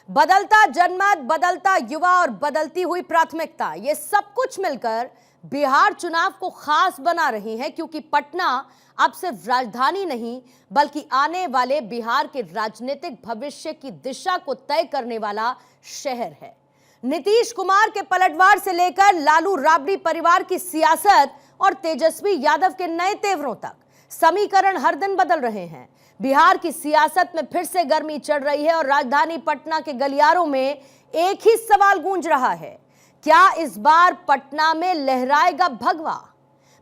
बदलता जनमत, बदलता युवा और बदलती हुई प्राथमिकता, ये सब कुछ मिलकर बिहार चुनाव को खास बना रही है, क्योंकि पटना अब सिर्फ राजधानी नहीं बल्कि आने वाले बिहार के राजनीतिक भविष्य की दिशा को तय करने वाला शहर है। नीतीश कुमार के पलटवार से लेकर लालू राबड़ी परिवार की सियासत और तेजस्वी यादव के नए तेवरों तक समीकरण हर दिन बदल रहे हैं। बिहार की सियासत में फिर से गर्मी चढ़ रही है और राजधानी पटना के गलियारों में एक ही सवाल गूंज रहा है, क्या इस बार पटना में लहराएगा भगवा?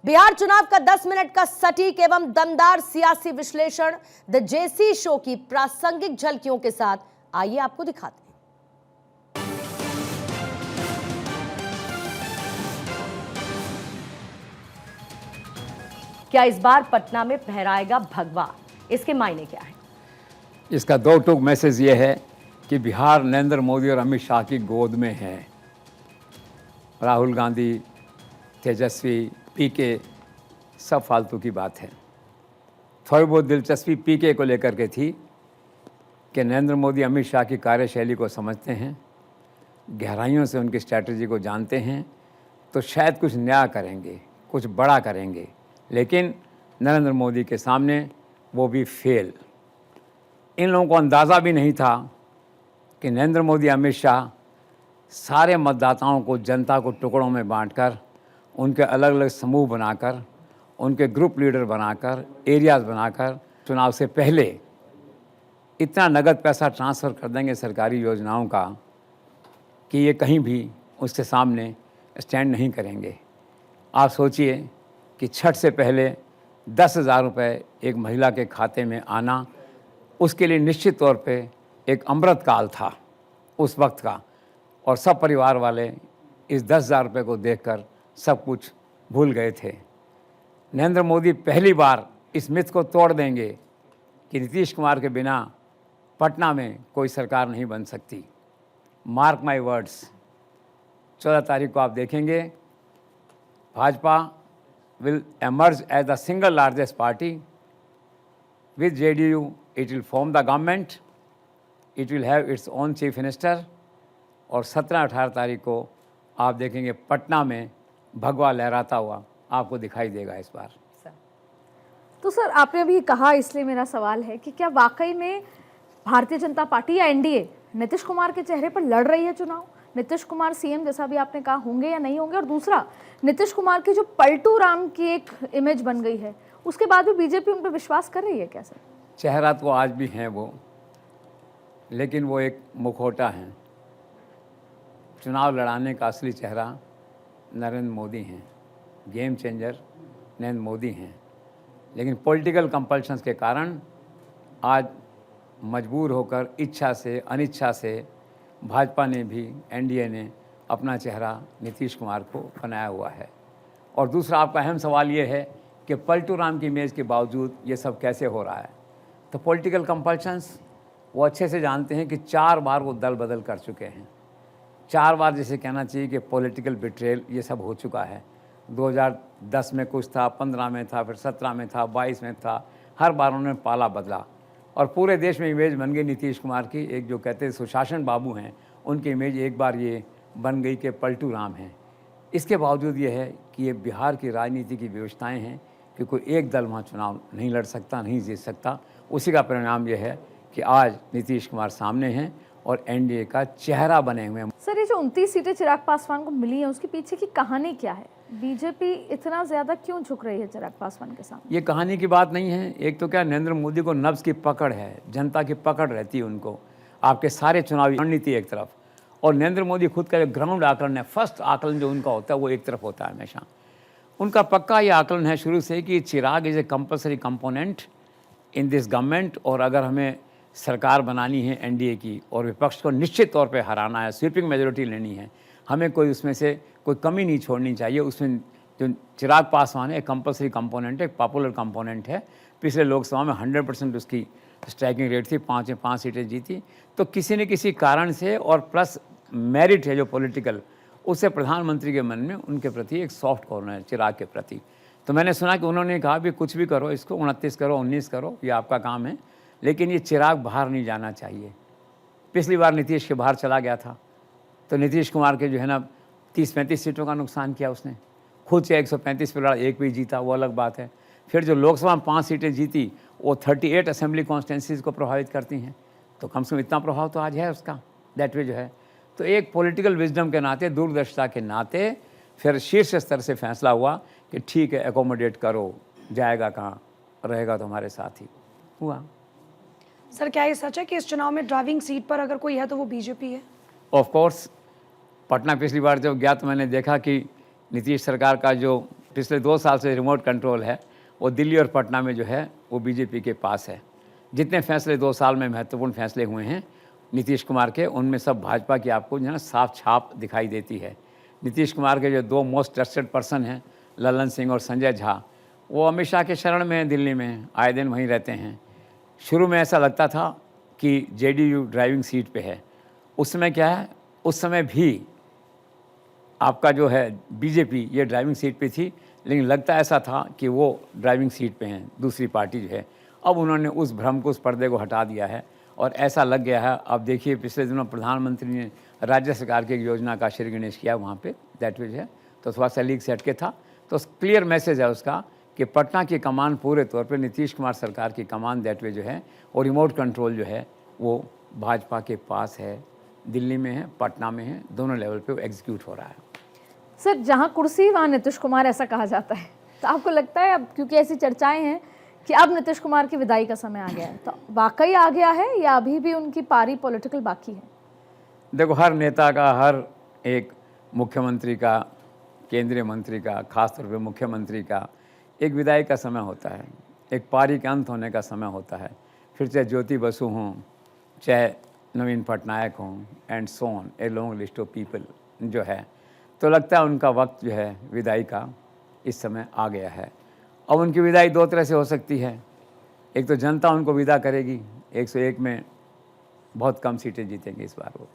बिहार चुनाव का 10 मिनट का सटीक एवं दमदार सियासी विश्लेषण द जेसी शो की प्रासंगिक झलकियों के साथ आइए आपको दिखाते हैं। क्या इस बार पटना में फहराएगा भगवा? इसके मायने क्या है? इसका दो टूक मैसेज ये है कि बिहार नरेंद्र मोदी और अमित शाह की गोद में है। राहुल गांधी, तेजस्वी, पीके सब फालतू की बात है। थोड़ी बहुत दिलचस्पी पीके को लेकर के थी कि नरेंद्र मोदी अमित शाह की कार्यशैली को समझते हैं, गहराइयों से उनकी स्ट्रैटेजी को जानते हैं, तो शायद कुछ नया करेंगे, कुछ बड़ा करेंगे। लेकिन नरेंद्र मोदी के सामने वो भी फेल। इन लोगों को अंदाज़ा भी नहीं था कि नरेंद्र मोदी, अमित शाह सारे मतदाताओं को, जनता को टुकड़ों में बांटकर, उनके अलग अलग समूह बनाकर, उनके ग्रुप लीडर बनाकर, एरियाज़ बनाकर चुनाव से पहले इतना नगद पैसा ट्रांसफ़र कर देंगे सरकारी योजनाओं का कि ये कहीं भी उसके सामने स्टैंड नहीं करेंगे। आप सोचिए कि छठ से पहले 10,000 रुपये एक महिला के खाते में आना, उसके लिए निश्चित तौर पे एक अमृत काल था उस वक्त का, और सब परिवार वाले इस 10,000 रुपये को देखकर सब कुछ भूल गए थे। नरेंद्र मोदी पहली बार इस मिथ को तोड़ देंगे कि नीतीश कुमार के बिना पटना में कोई सरकार नहीं बन सकती। मार्क माय वर्ड्स, 14 तारीख को आप देखेंगे Bhajpa will emerge as the single largest party. With JDU, it will form the government. It will have its own chief minister. और 17-18 तारीख को आप देखेंगे पटना में भगवा लहराता हुआ आपको दिखाई देगा इस बार। तो सर, आपने अभी कहा, इसलिए मेरा सवाल है कि क्या वाकई में भारतीय जनता पार्टी या एनडीए नीतीश कुमार के चेहरे पर लड़ रही है चुनाव? नीतीश कुमार सीएम जैसा भी आपने कहा होंगे या नहीं होंगे? और दूसरा, नीतीश कुमार की जो पलटू राम की एक इमेज बन गई है, उसके बाद भी बीजेपी उन पर विश्वास कर रही है क्या सर? चेहरा तो आज भी हैं वो, लेकिन वो एक मुखौटा है। चुनाव लड़ाने का असली चेहरा नरेंद्र मोदी हैं, गेम चेंजर नरेंद्र मोदी हैं। लेकिन पॉलिटिकल कंपल्शंस के कारण आज मजबूर होकर, इच्छा से अनिच्छा से भाजपा ने भी, एनडीए ने अपना चेहरा नीतीश कुमार को बनाया हुआ है। और दूसरा आपका अहम सवाल ये है कि पलटू राम की इमेज के बावजूद ये सब कैसे हो रहा है? तो पॉलिटिकल कंपल्शंस वो अच्छे से जानते हैं कि 4 बार वो दल बदल कर चुके हैं। 4 बार जैसे कहना चाहिए कि पॉलिटिकल बिट्रेल ये सब हो चुका है। 2010 में कुछ था, 15 में था, फिर 17 में था, 22 में था। हर बार उन्होंने पाला बदला और पूरे देश में इमेज बन गई नीतीश कुमार की। एक जो कहते हैं सुशासन बाबू हैं, उनकी इमेज एक बार ये बन गई कि पलटू राम हैं। इसके बावजूद ये है कि ये बिहार की राजनीति की व्यवस्थाएं हैं कि कोई एक दल वहाँ चुनाव नहीं लड़ सकता, नहीं जीत सकता। उसी का परिणाम ये है कि आज नीतीश कुमार सामने हैं और एनडीए का चेहरा बने हुए हैं। सर, ये जो 29 सीटें चिराग पासवान को मिली हैं, उसके पीछे की कहानी क्या है? बीजेपी इतना ज़्यादा क्यों झुक रही है चिराग पासवान के सामने? ये कहानी की बात नहीं है। एक तो क्या, नरेंद्र मोदी को नब्ज़ की पकड़ है, जनता की पकड़ रहती है उनको। आपके सारे चुनावी रणनीति एक तरफ, और नरेंद्र मोदी खुद का जो ग्राउंड आकलन है, फर्स्ट आकलन जो उनका होता है, वो एक तरफ होता है हमेशा। उनका पक्का ये आकलन है शुरू से कि Chirag is a compulsory component in this government, और अगर हमें सरकार बनानी है एनडीए की और विपक्ष को निश्चित तौर पे हराना है, स्वीपिंग मेजोरिटी लेनी है, हमें कोई उसमें से कोई कमी नहीं छोड़नी चाहिए। उसमें जो चिराग पासवान है एक कंपल्सरी कंपोनेंट है, एक पॉपुलर कंपोनेंट है। पिछले लोकसभा में 100% उसकी स्ट्राइकिंग रेट थी, 5 सीटें जीती। तो किसी न किसी कारण से, और प्लस मेरिट है जो पॉलिटिकल, उससे प्रधानमंत्री के मन में उनके प्रति एक सॉफ्ट कॉर्नर है चिराग के प्रति। तो मैंने सुना कि उन्होंने कहा भी कुछ भी करो, इसको 29 करो, 19 करो, ये आपका काम है, लेकिन ये चिराग बाहर नहीं जाना चाहिए। पिछली बार नीतीश के बाहर चला गया था, तो नीतीश कुमार के जो है ना 30-35 सीटों का नुकसान किया उसने। खुद से 135 पे लड़ा, एक भी जीता, वो अलग बात है। फिर जो लोकसभा में 5 सीटें जीती, वो 38 असेंबली कॉन्स्टिट्यूंसीज को प्रभावित करती हैं, तो कम से कम इतना प्रभाव तो आज है उसका, दैट वे जो है। तो एक पॉलिटिकल विजडम के नाते, दूरदर्शिता के नाते फिर शीर्ष स्तर से फैसला हुआ कि ठीक है, एकोमोडेट करो, जाएगा कहाँ, रहेगा तो हमारे साथ ही, हुआ। सर क्या ये सच है कि इस चुनाव में ड्राइविंग सीट पर अगर कोई है तो वो बीजेपी है? ऑफ कोर्स, पटना पिछली बार जब गया तो मैंने देखा कि नीतीश सरकार का जो पिछले 2 साल से रिमोट कंट्रोल है, वो दिल्ली और पटना में जो है वो बीजेपी के पास है। जितने फैसले 2 साल में महत्वपूर्ण फैसले हुए हैं नीतीश कुमार के, उनमें सब भाजपा की आपको जो है ना साफ छाप दिखाई देती है। नीतीश कुमार के जो 2 मोस्ट ट्रस्टेड पर्सन हैं, ललन सिंह और संजय झा, वो अमित शाह के शरण में दिल्ली में आए दिन वहीं रहते हैं। शुरू में ऐसा लगता था कि जेडीयू ड्राइविंग सीट पे है, उस समय क्या है, उस समय भी आपका जो है बीजेपी ये ड्राइविंग सीट पे थी, लेकिन लगता ऐसा था कि वो ड्राइविंग सीट पे हैं, दूसरी पार्टी जो है। अब उन्होंने उस भ्रम को, उस पर्दे को हटा दिया है और ऐसा लग गया है। अब देखिए, पिछले दिनों प्रधानमंत्री ने राज्य सरकार की एक योजना का श्री गणेश किया वहाँ पे, दैट वे है, तो थोड़ा सा लीक से हटके था। तो क्लियर मैसेज है उसका कि पटना की कमान पूरे तौर पे नीतीश कुमार सरकार की कमान, दैट वे जो है, और रिमोट कंट्रोल जो है वो भाजपा के पास है, दिल्ली में है, पटना में है, दोनों लेवल पे वो एग्जीक्यूट हो रहा है। सर जहाँ कुर्सी वहाँ नीतीश कुमार, ऐसा कहा जाता है, तो आपको लगता है अब क्योंकि ऐसी चर्चाएं हैं कि अब नीतीश कुमार की विदाई का समय आ गया है, तो वाकई आ गया है या अभी भी उनकी पारी पॉलिटिकल बाकी है? देखो, हर नेता का, हर एक मुख्यमंत्री का, केंद्रीय मंत्री का, खासतौर पे मुख्यमंत्री का एक विदाई का समय होता है, एक पारी के अंत होने का समय होता है। फिर चाहे ज्योति बसु हों, चाहे नवीन पटनायक हों, and so on, a long list of people जो है, तो लगता है उनका वक्त जो है विदाई का इस समय आ गया है। अब उनकी विदाई 2 तरह से हो सकती है। एक तो जनता उनको विदा करेगी, 101 में बहुत कम सीटें जीतेंगे इस बार वो,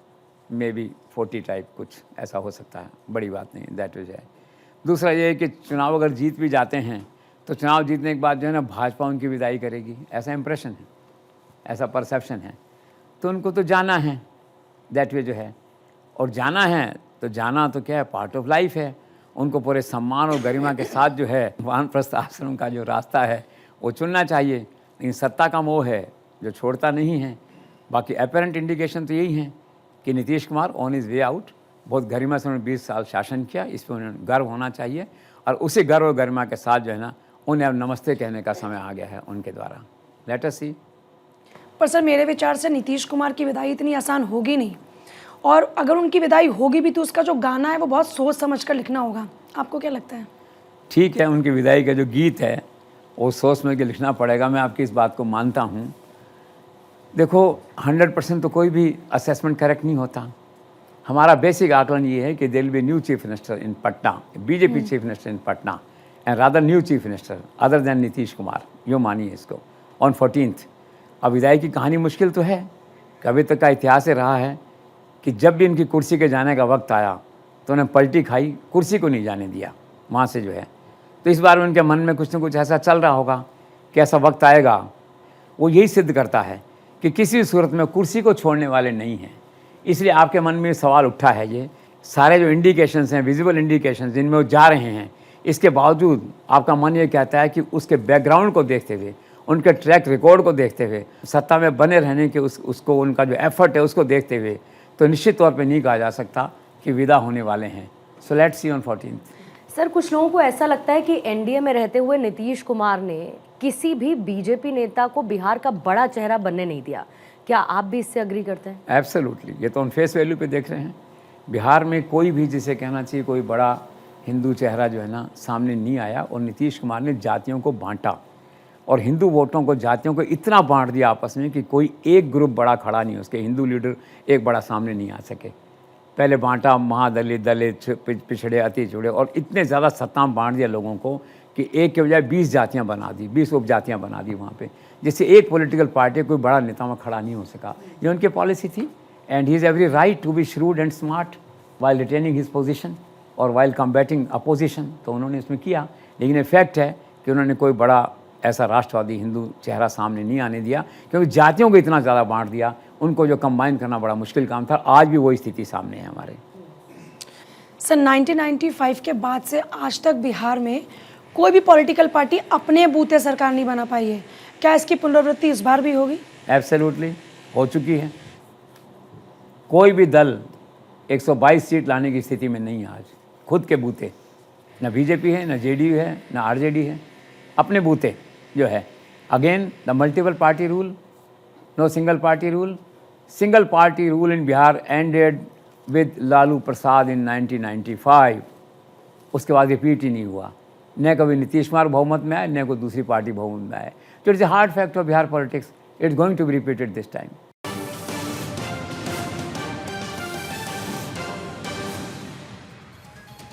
मे बी 40 टाइप कुछ ऐसा हो सकता है, बड़ी बात नहीं, दैट इज है। दूसरा ये है कि चुनाव अगर जीत भी जाते हैं तो चुनाव जीतने के बाद जो है ना भाजपा उनकी विदाई करेगी, ऐसा इंप्रेशन है, ऐसा परसेप्शन है। तो उनको तो जाना है, दैट वे जो है, और जाना है तो जाना तो क्या है, पार्ट ऑफ लाइफ है। उनको पूरे सम्मान और गरिमा के साथ जो है वानप्रस्थ आश्रम का जो रास्ता है वो चुनना चाहिए, लेकिन सत्ता का मोह है जो छोड़ता नहीं है। बाकी अपेरेंट इंडिकेशन तो यही है कि Nitish Kumar on is way out, बहुत गरिमा से उन्होंने 20 साल शासन किया, इस पर उन्हें गर्व होना चाहिए, और उसी गर्व और गरिमा के साथ जो है ना उन्हें अब नमस्ते कहने का समय आ गया है उनके द्वारा। लेट अस सी। पर सर मेरे विचार से नीतीश कुमार की विदाई इतनी आसान होगी नहीं, और अगर उनकी विदाई होगी भी तो उसका जो गाना है वो बहुत सोच समझ कर लिखना होगा। आपको क्या लगता है? ठीक है, उनकी विदाई का जो गीत है वो सोच समझ के लिखना पड़ेगा, मैं आपकी इस बात को मानता हूँ। देखो, 100% तो कोई भी असेसमेंट करेक्ट नहीं होता। हमारा बेसिक आकलन ये है कि there will be new chief minister in Patna, BJP chief minister in Patna, and rather new chief minister other than Nitish Kumar, यो मानिए इसको, ऑन 14th। अब विदाई की कहानी मुश्किल तो है, कभी तक का इतिहास रहा है कि जब भी इनकी कुर्सी के जाने का वक्त आया तो उन्हें पलटी खाई, कुर्सी को नहीं जाने दिया वहाँ से जो है। तो इस बार उनके मन में कुछ न कुछ ऐसा चल रहा होगा कि ऐसा वक्त आएगा। वो यही सिद्ध करता है कि किसी सूरत में कुर्सी को छोड़ने वाले नहीं हैं। इसलिए आपके मन में सवाल उठा है, ये सारे जो इंडिकेशंस हैं, विजिबल इंडिकेशंस जिनमें वो जा रहे हैं, इसके बावजूद आपका मन ये कहता है कि उसके बैकग्राउंड को देखते हुए, उनके ट्रैक रिकॉर्ड को देखते हुए, सत्ता में बने रहने के उसको उनका जो एफर्ट है उसको देखते हुए, तो निश्चित तौर पे नहीं कहा जा सकता कि विदा होने वाले हैं। So let's see on 14th। Sir कुछ लोगों को ऐसा लगता है कि एनडीए में रहते हुए नीतीश कुमार ने किसी भी बीजेपी नेता को बिहार का बड़ा चेहरा बनने नहीं दिया, क्या आप भी इससे अग्री करते हैं? एब्सोल्युटली, ये तो ऑन फेस वैल्यू पे देख रहे हैं। बिहार में कोई भी, जिसे कहना चाहिए कोई बड़ा हिंदू चेहरा जो है ना सामने नहीं आया, और नीतीश कुमार ने जातियों को बांटा और हिंदू वोटों को, जातियों को इतना बांट दिया आपस में कि कोई एक ग्रुप बड़ा खड़ा नहीं, उसके हिंदू लीडर एक बड़ा सामने नहीं आ सके। पहले बांटा महादलित, दलित, पिछड़े, अति पिछड़े, और इतने ज़्यादा सत्ता में बांट दिया लोगों को कि एक के बजाय 20 जातियाँ बना दी, 20 उपजातियाँ बना दी वहाँ पे, जिससे एक पॉलिटिकल पार्टी कोई बड़ा नेता में खड़ा नहीं हो सका। ये उनकी पॉलिसी थी, and he is every right to be shrewd and smart while retaining his position और वाइल कम्बैटिंग अपोजिशन। तो उन्होंने इसमें किया, लेकिन इफेक्ट है कि उन्होंने कोई बड़ा ऐसा राष्ट्रवादी हिंदू चेहरा सामने नहीं आने दिया, क्योंकि जातियों को इतना ज़्यादा बांट दिया, उनको जो कंबाइन करना बड़ा मुश्किल काम था। आज भी वही स्थिति सामने है हमारे। सर 1995 के बाद से आज तक बिहार में कोई भी पॉलिटिकल पार्टी अपने बूते सरकार नहीं बना पाई है, क्या इसकी पुनरावृत्ति इस बार भी होगी? एब्सोल्युटली हो चुकी है। कोई भी दल 122 सीट लाने की स्थिति में नहीं है आज, खुद के बूते। न बीजेपी है, न जेडीयू है, न आरजेडी है, अपने बूते जो है। Again the multiple party rule, no single party rule. Single party rule in Bihar ended with Lalu Prasad in 1995। उसके बाद रिपीट ही नहीं हुआ। न कभी नीतीश कुमार बहुमत में आए, न कोई दूसरी पार्टी बहुमत में आए। तो it's a hard fact of Bihar politics. It's going to be repeated this time.